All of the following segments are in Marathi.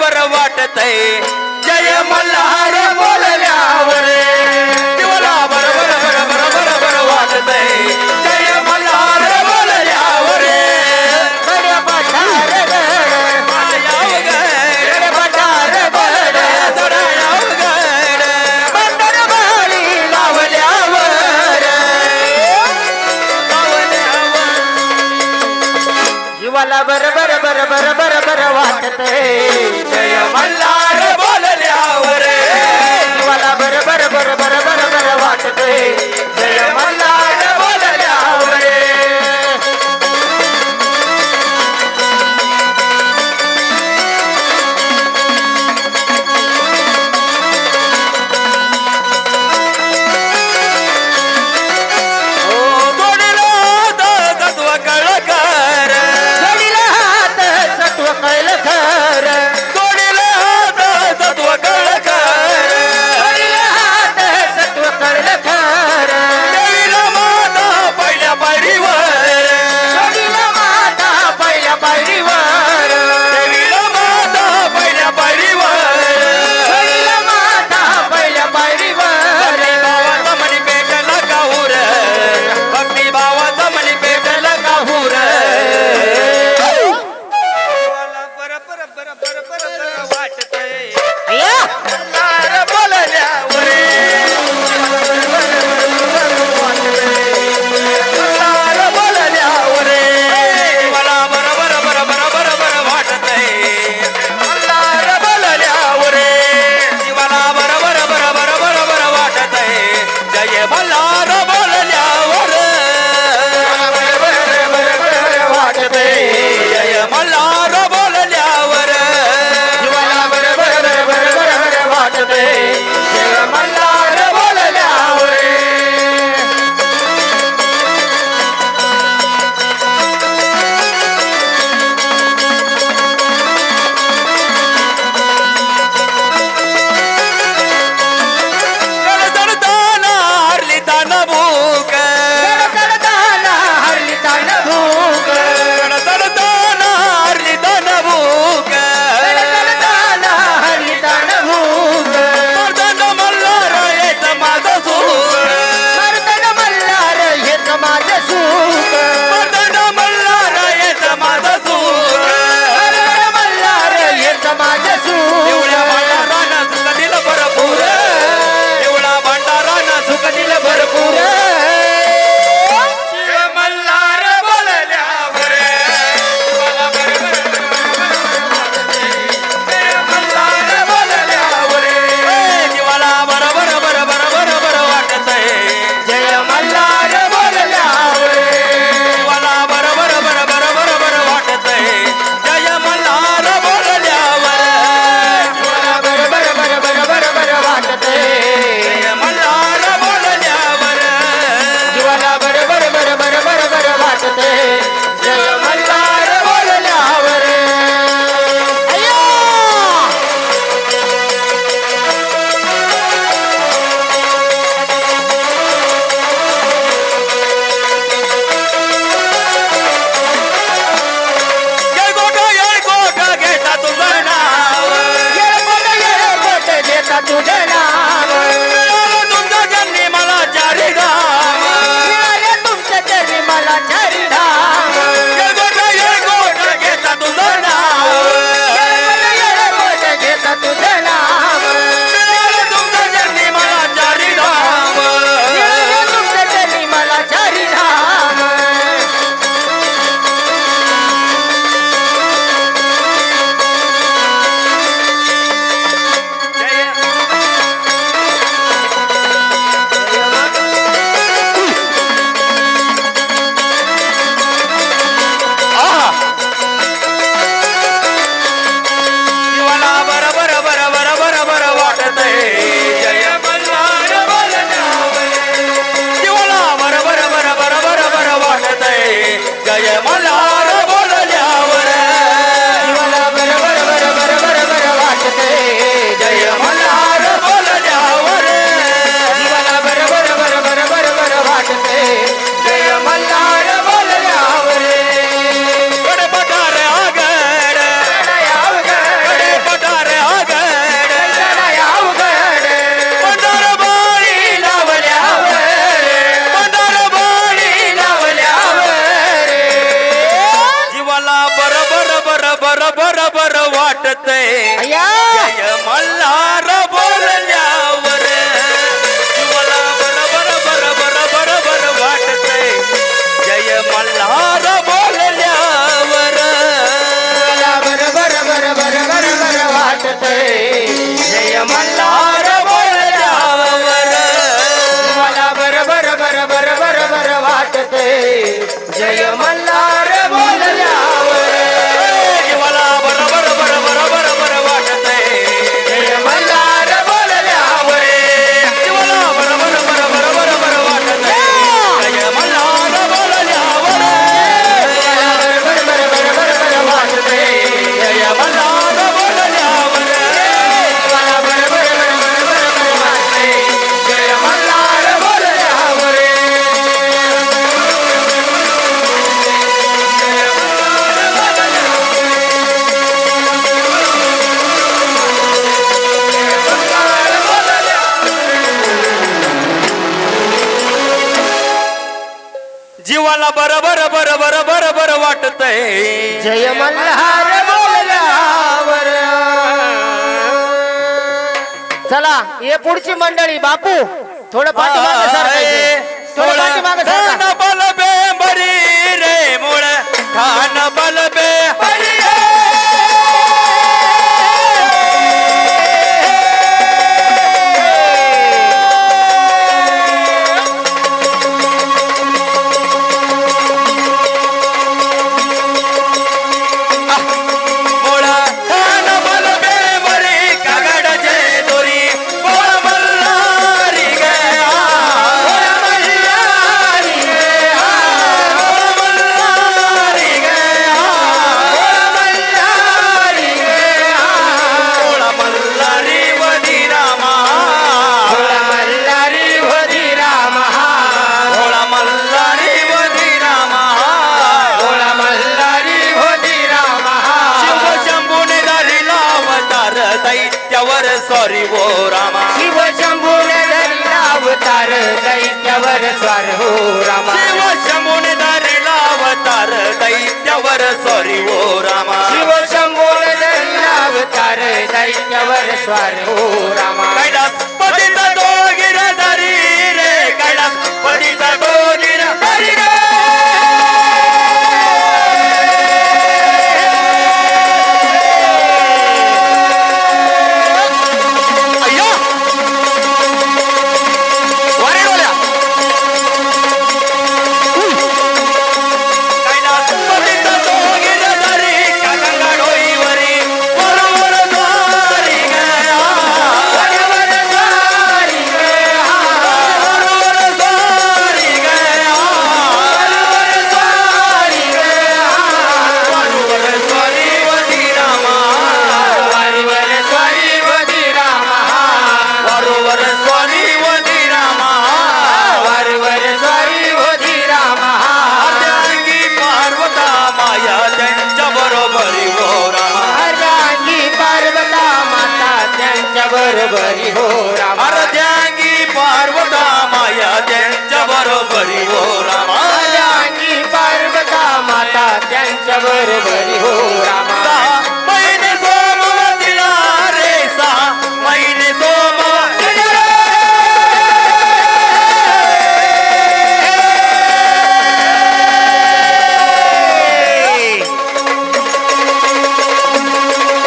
बर वाटतय जय मल्हार बोलल्यावर जीवाला बर बर बर बर बर बर वाटतय जय मल्हार बोलल्यावर गड पठार गड मायाव गड पठार गड चढायाव गड बंदर बाळी लावल्यावर जीवाला बर बर बर बर बर बर वाटतंय जय मल्हार बोलल्यावर जीवाला बर बर बर बर बर बर वाटतंय जय मल्हार बोलल्यावर जोडीला हात सत्व कळलं खर वाटतंय अय्या जय मल्हार बोलल्यावर जीवाला बर बर बर बर बर बर वाटतंय जय मल्हार बोलल्यावर मला बर बर बर बर बर बर वाटतंय जय मल्हार बोलल्यावर मला बर बर बर बर बर बर वाटतंय जय मल्हार बोलल्यावर जीवाला बर बर बर बर बर बर वाटतंय जय मल्हार बोलल्यावर जीवाला बर बर बर बर बर बर वाटतंय जय मल्हार बोलल्यावर मला बर बर बर बर बर बर वाटतंय जय मल्हार बोलल्यावर मला बर बर बर बर बर बर वाटतंय जय मल्हार बोलल्यावर जीवाला बर बर बर बर बर बर वाटतंय जय मल्हार बोलल्यावर चला ये पुढची मंडळी बापू थोडं पाठीमागे सरकायचं थोडं पाठीमागे सरका ठाण बल बेंबरी रे मुळ ठाण बल बेंबरी मुळ ठाण बल बेंबरी कागड जे दोरी बोळ मल्हारी गया मल्हारी गया मल्हारी गया बोळ मल्हारी वदिरामा मल्हारी वधिरामा बोळ मल्हारी वदिरामा भोळा मल्हारी वधिरामा शिव शंभूने धरिला अवतार दैत्यावर सॉरी वो रामा शिव शंभूने धरिला अवतार दैत्यावर स्वार हो रामा शिव शंभूने धरिला अवतार दैत्यावर सॉरी वो रामा शिव शंभूने धरिला अवतार दैत्यावर स्वार हो रामा कैलास पतित दोगिर धरी रे कैलास पतित दोगिर धरी रे अय्या वारे डोल्या कैलास पतित दोगिर धरी का गंगा डोईवरी वरवर द्वारी गया वरवर स्वारी गया वरवर द्वारी गया वरवर स्वारी गया वरवर स्वारी वदिरामा वरवर स्वारी वधिरामा वरवर स्वारी वदिरामा वरवर स्वारी वधिरामा अर्धांगी पार्वता माया त्यांच्या बरोबरी हो रामा अर्धांगी पार्वता माता त्यांच्या बरोबरी हो रामा अर्धांगी पार्वता माया त्यांच्या बरोबरी हो रामा अर्धांगी पार्वता माता त्यांच्या बरोबरी हो रामा 6 महिने सोमवतीला रे 6 महिने सोमवतीला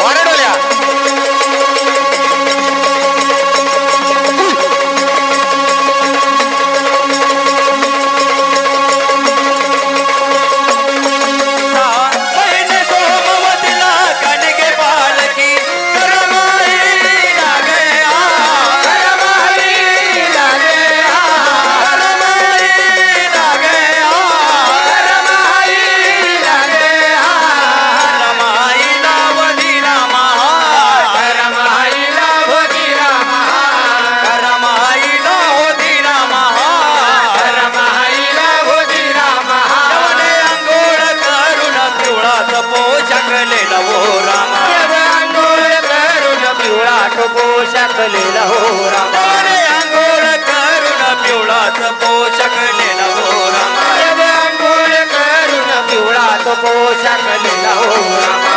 वारे डोल्या महिने सोमवतीला कणके पालकी करमाईला गया करमाईला गया करमाईला गया करमाईला गया करमाईला वदिरामा करमाईला वधिरामा करमाईला वदिरामा करमाईला वधिरामा यवने अंघोळ करून पिवळाच पोशाख लेला वो रामा अंघोळ करून पिवळा तो पोशाख लिहिला हो रामा यवने अंघोळ करून पिवळाच पोशाख लेला वो रामा अंघोळ करून पिवळा तो पोशाख लिहिला हो रामा